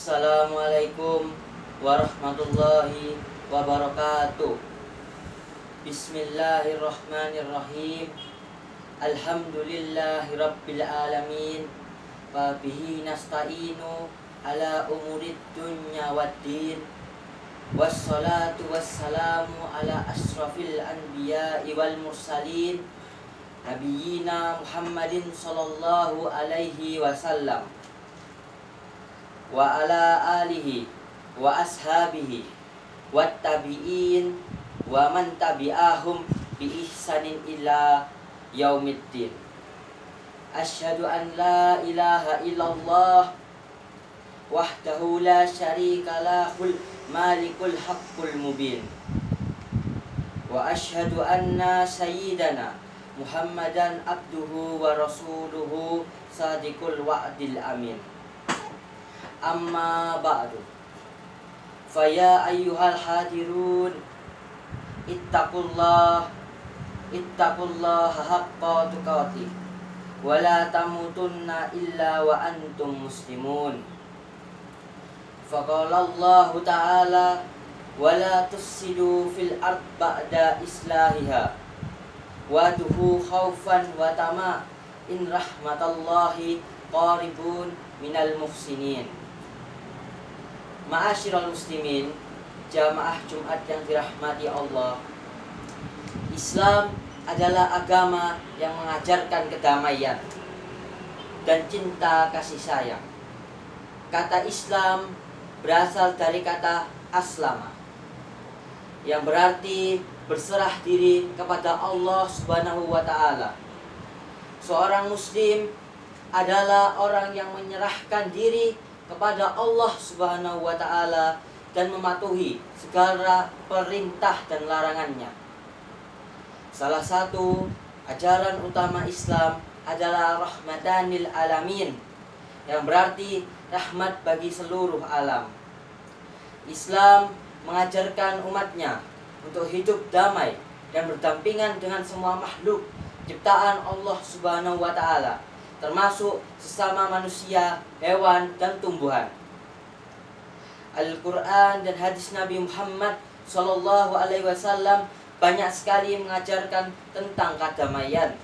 Assalamualaikum warahmatullahi wabarakatuh. Bismillahirrahmanirrahim. Alhamdulillahi rabbil alamin. Wa bihi nasta'inu ala umurid dunya waddin. Wassalatu wassalamu ala asrafil anbiya'i wal mursalin, Nabiyyina Muhammadin sallallahu alaihi wasallam wa ala alihi wa ashabihi wat tabi'in wa man tabi'ahum bi ihsanin ila yaumiddin. Asyhadu an la ilaha illallah wahdahu la syarika lahul malikul haqqul mubin. Wa asyhadu anna sayyidana Muhammadan abduhu wa rasuluhu sadiqul wa'dil amin. Amma ba'du. Faya ayyuhal hadirun, ittaqullah haqqa tuqatih wa la tamutunna illa wa antum muslimun. Faqala Allah ta'ala wa la tufsidu fil ard ba'da islahiha wa duhu khaufan wa tama in rahmatallahi qaribun minal muhsinin. Ma'asyiral muslimin, jamaah Jumat yang dirahmati Allah. Islam adalah agama yang mengajarkan kedamaian dan cinta kasih sayang. Kata Islam berasal dari kata aslama, yang berarti berserah diri kepada Allah Subhanahu wa ta'ala. Seorang muslim adalah orang yang menyerahkan diri kepada Allah Subhanahu wa ta'ala dan mematuhi segala perintah dan larangannya. Salah satu ajaran utama Islam adalah rahmatanil alamin, yang berarti rahmat bagi seluruh alam. Islam mengajarkan umatnya untuk hidup damai dan berdampingan dengan semua makhluk ciptaan Allah Subhanahu wa ta'ala, termasuk sesama manusia, hewan, dan tumbuhan. Al-Quran dan hadis Nabi Muhammad Sallallahu Alaihi Wasallam banyak sekali mengajarkan tentang kedamaian.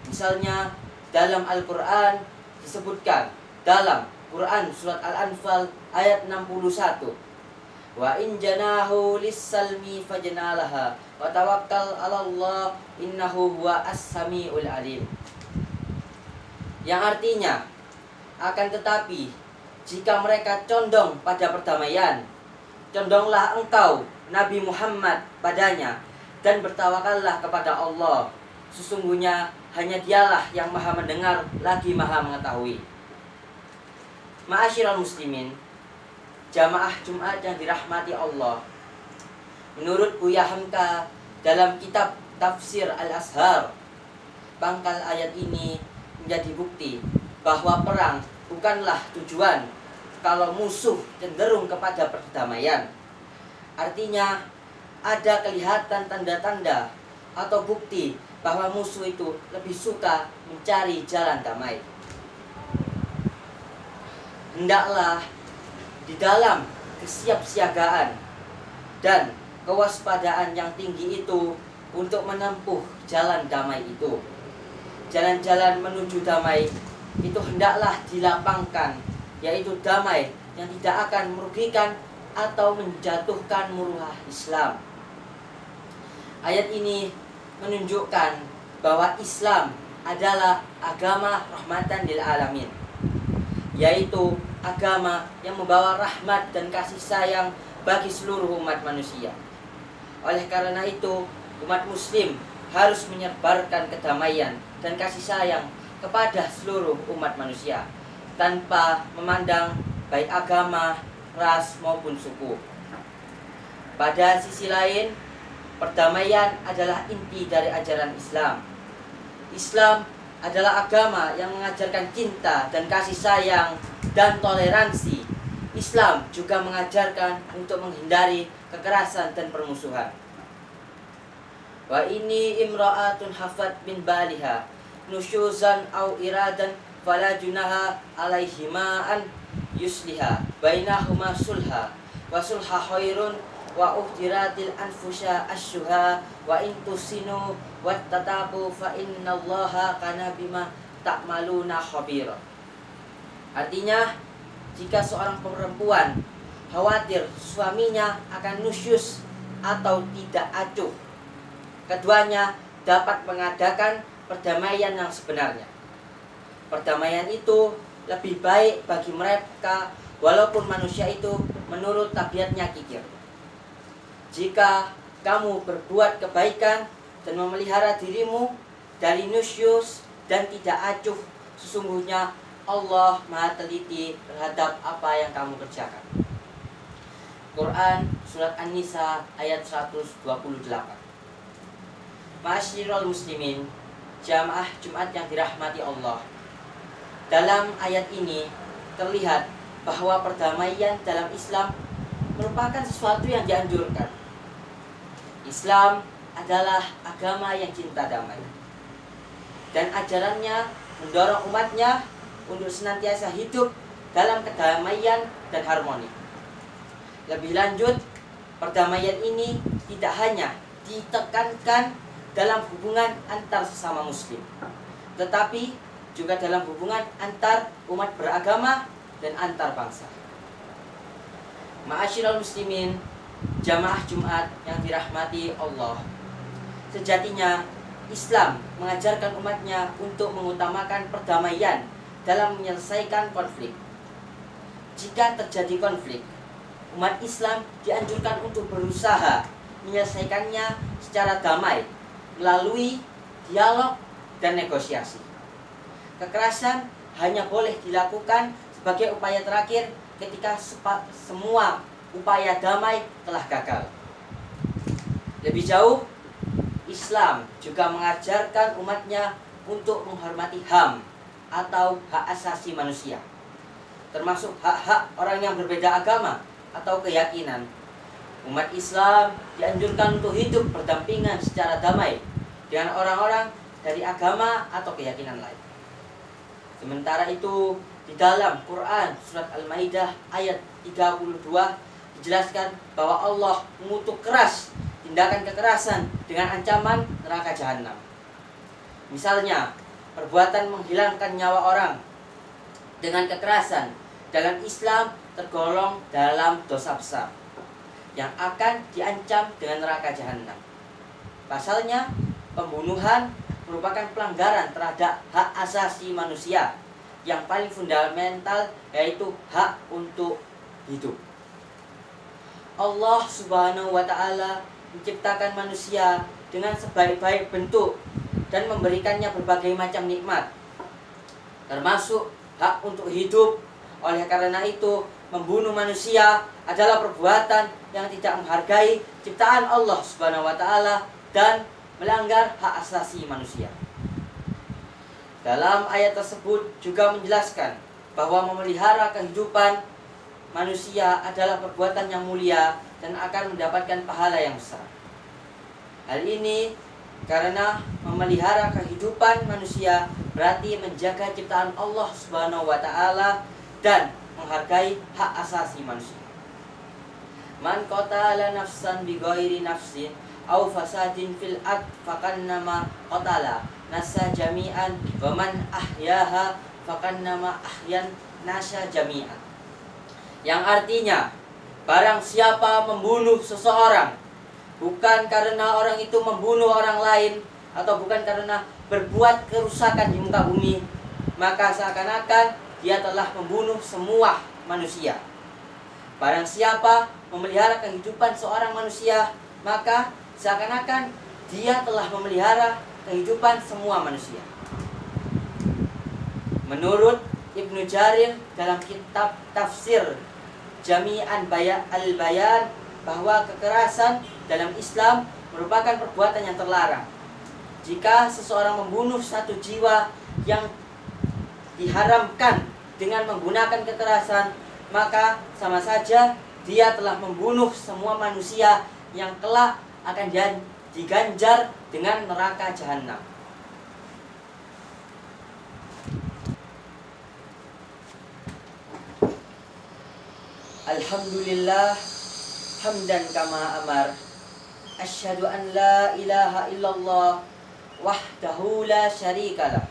Misalnya dalam Al-Quran disebutkan dalam Quran surat Al-Anfal ayat 61, wa in janahu lis-salmi fajnalaha wa tawakkal 'alallah innahu huwa as-sami'ul alim. Yang artinya, akan tetapi jika mereka condong pada perdamaian, condonglah engkau Nabi Muhammad padanya dan bertawakallah kepada Allah. Sesungguhnya hanya Dialah yang Maha mendengar lagi Maha mengetahui. Ma'asyiral muslimin, jamaah Jumat yang dirahmati Allah. Menurut Buya Hamka dalam kitab Tafsir Al-Azhar, pangkal ayat ini menjadi bukti bahwa perang bukanlah tujuan kalau musuh cenderung kepada perdamaian. Artinya ada kelihatan tanda-tanda atau bukti bahwa musuh itu lebih suka mencari jalan damai. Hendaklah di dalam kesiapsiagaan dan kewaspadaan yang tinggi itu untuk menempuh jalan damai itu. Jalan-jalan menuju damai itu hendaklah dilapangkan, yaitu damai yang tidak akan merugikan atau menjatuhkan muruah Islam. Ayat ini menunjukkan bahwa Islam adalah agama rahmatan lil alamin, yaitu agama yang membawa rahmat dan kasih sayang bagi seluruh umat manusia. Oleh karena itu, umat muslim harus menyebarkan kedamaian dan kasih sayang kepada seluruh umat manusia tanpa memandang baik agama, ras maupun suku. Pada sisi lain, perdamaian adalah inti dari ajaran Islam. Islam adalah agama yang mengajarkan cinta dan kasih sayang dan toleransi. Islam juga mengajarkan untuk menghindari kekerasan dan permusuhan. Wa ini imra'atun hafat bin baliha nusyuzan au iradan fala junaha alaihima an yusliha bainahuma sulha wa sulha khairun wa uhdiratil anfusa asyuha wa in tusinu wattataku fa innallaha kana bima ta'maluna khabira. Artinya, jika seorang perempuan khawatir suaminya akan nusyus atau tidak acuh, keduanya dapat mengadakan perdamaian yang sebenarnya. Perdamaian itu lebih baik bagi mereka walaupun manusia itu menurut tabiatnya kikir. Jika kamu berbuat kebaikan dan memelihara dirimu dari nusyus dan tidak acuh, sesungguhnya Allah Maha teliti terhadap apa yang kamu kerjakan. Quran Surat An-Nisa ayat 128. Ma'asyiral muslimin, jamaah Jumat yang dirahmati Allah. Dalam ayat ini terlihat bahwa perdamaian dalam Islam merupakan sesuatu yang dianjurkan. Islam adalah agama yang cinta damai, dan ajarannya mendorong umatnya untuk senantiasa hidup dalam kedamaian dan harmoni. Lebih lanjut, perdamaian ini tidak hanya ditekankan dalam hubungan antar sesama muslim, tetapi juga dalam hubungan antar umat beragama dan antar bangsa. Ma'asyiral muslimin, jamaah Jumat yang dirahmati Allah, sejatinya Islam mengajarkan umatnya untuk mengutamakan perdamaian dalam menyelesaikan konflik. Jika terjadi konflik, umat Islam dianjurkan untuk berusaha menyelesaikannya secara damai melalui dialog dan negosiasi. Kekerasan hanya boleh dilakukan sebagai upaya terakhir ketika semua upaya damai telah gagal. Lebih jauh, Islam juga mengajarkan umatnya untuk menghormati HAM atau hak asasi manusia, termasuk hak-hak orang yang berbeda agama atau keyakinan. Umat Islam dianjurkan untuk hidup berdampingan secara damai dengan orang-orang dari agama atau keyakinan lain. Sementara itu, di dalam Quran Surat Al-Maidah ayat 32 dijelaskan bahwa Allah mengutuk keras tindakan kekerasan dengan ancaman neraka jahanam. Misalnya, perbuatan menghilangkan nyawa orang dengan kekerasan dalam Islam tergolong dalam dosa besar yang akan diancam dengan neraka jahanam. Pasalnya, pembunuhan merupakan pelanggaran terhadap hak asasi manusia yang paling fundamental, yaitu hak untuk hidup. Allah Subhanahu wa Ta'ala menciptakan manusia dengan sebaik-baik bentuk dan memberikannya berbagai macam nikmat, termasuk hak untuk hidup. Oleh karena itu, membunuh manusia adalah perbuatan yang tidak menghargai ciptaan Allah Subhanahu wa Ta'ala dan melanggar hak asasi manusia. Dalam ayat tersebut juga menjelaskan bahwa memelihara kehidupan manusia adalah perbuatan yang mulia dan akan mendapatkan pahala yang besar. Hal ini karena memelihara kehidupan manusia berarti menjaga ciptaan Allah Subhanahu wa Ta'ala dan menghargai hak asasi manusia. Man qatala nafsan bighairi nafsin aw fasadin fil ard faqannama qatala nasa jami'an wa man ahyaha faqannama ahyan nasa jami'an. Yang artinya, barang siapa membunuh seseorang bukan karena orang itu membunuh orang lain atau bukan karena berbuat kerusakan di muka bumi, maka seakan-akan dia telah membunuh semua manusia. Barang siapa memelihara kehidupan seorang manusia, maka seakan-akan dia telah memelihara kehidupan semua manusia. Menurut Ibnu Jarir dalam kitab tafsir Jami'an al-Bayan, bahwa kekerasan dalam Islam merupakan perbuatan yang terlarang. Jika seseorang membunuh satu jiwa yang diharamkan dengan menggunakan kekerasan, maka sama saja dia telah membunuh semua manusia yang kelak akan diganjar dengan neraka jahanam. Alhamdulillah hamdan kama amar. Asyhadu an la ilaha illallah wahdahu la syarikalah.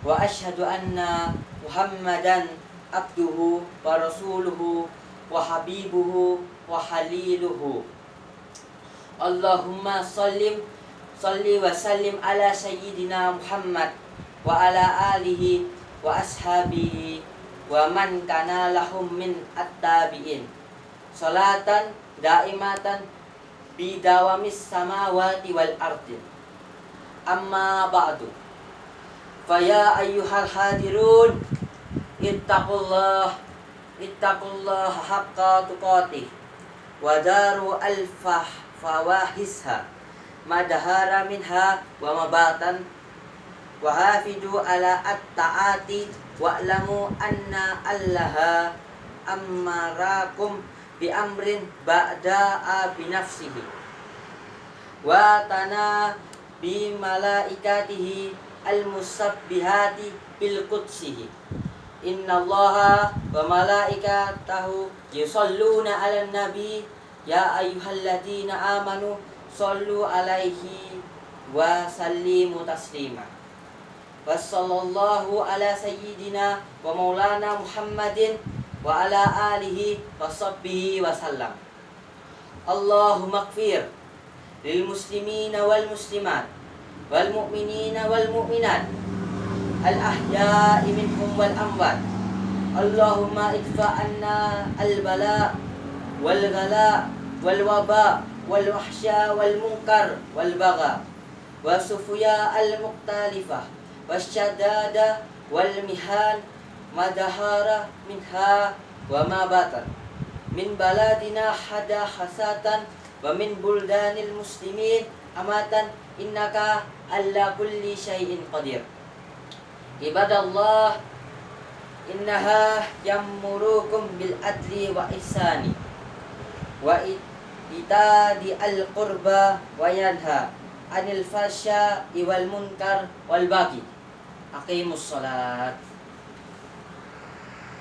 Wa asyhadu anna Muhammadan abduhu wa rasuluhu wa habibuhu wa haliluhu. Allahumma salli wa sallim ala sayyidina Muhammad wa ala alihi wa ashabihi wa man kana lahum min at-tabi'in. Salatan daimatan bidawamis samawati wal ardi. Amma ba'du. Faya ayyuhal hadirun ittaqullah haqqa tuqatih wa daru fawahisha madahara minha wa mabatan wa hafidu ala at-ta'ati wa'lamu anna allaha ammarakum bi amrin ba'da'a bi nafsihi wa tana bi malaikatihi al-musabbihati bil qudsihi. Innallaha wa malaikatahu yusalluna 'alan nabi ya ayyuhalladzina amanu shallu 'alaihi wa sallimu taslima. Wassallallahu ala sayyidina wa maulana Muhammadin wa ala alihi wa sahbihi wa sallam. Allahumma ighfir lil muslimina wal muslimat wal mu'minina wal mu'minat al ahya'i minhum wal amwat. Allahumma idfa anna al bala wal ghala wal waba wal wahsya wal munkar wal bagha wa sufuya al muqtalifah wasyadada wal mihan madahara minha wa ma batan min baladina hada hasatan wa min buldanil muslimin amatan innaka alla kulli syai'in qadir. Ibadallah, innaha ya'murukum bil adli wa ihsani wa itadi al qurba wa yanha anil fasya wal munkar wal baghi. Aqimus salat.